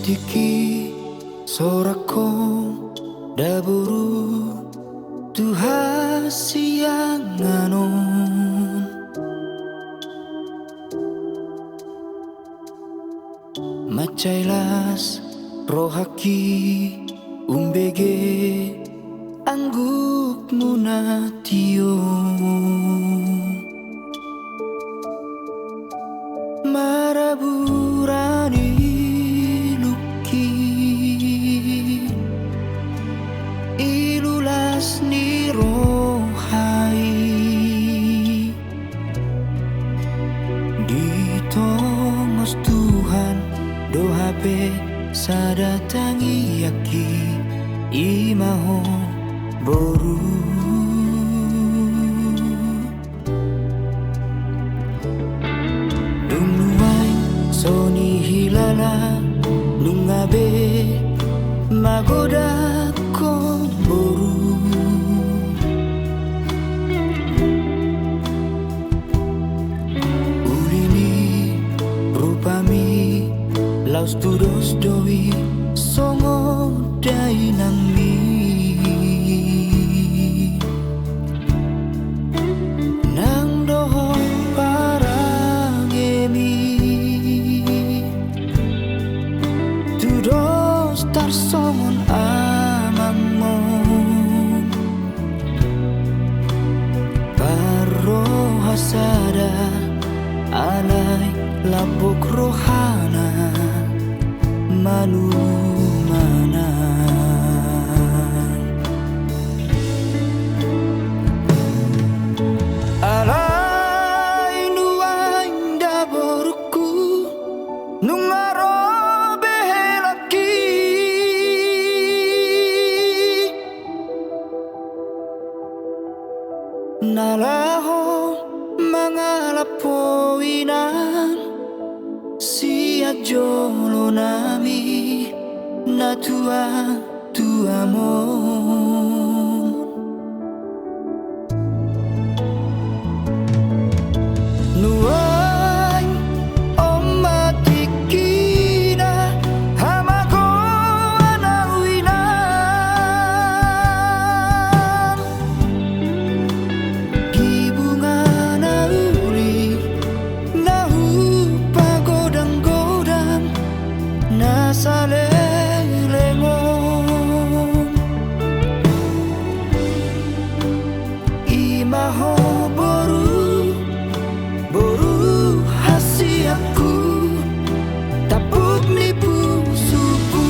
Tiki sorako daburu Tuhan siang anon Macailas rohaki umbege angguk munatio maraburani luki ilulas ni rohai ditongos Tuhan doa be sadatangi yaki imaho boru Nungnuai soni hilala nungabe magoda ko boru Ulini rupami laus tudos doi songo dai nangmi nang doho parangemi tudos tar songon amamon paro hasada alai labok rohana manu mana alai nuai daborku nungaro behelaki nalaho mangalapoinan sia jolo nami na tu amor nuai omatikina hamago anawina gibunga nauri nahu pagodang-godang nasalelengong imaho boru hasiaku tapuk nipu suku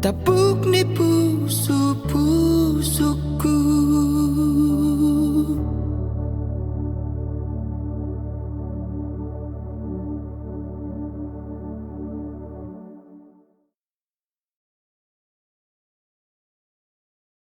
Tapuk nipu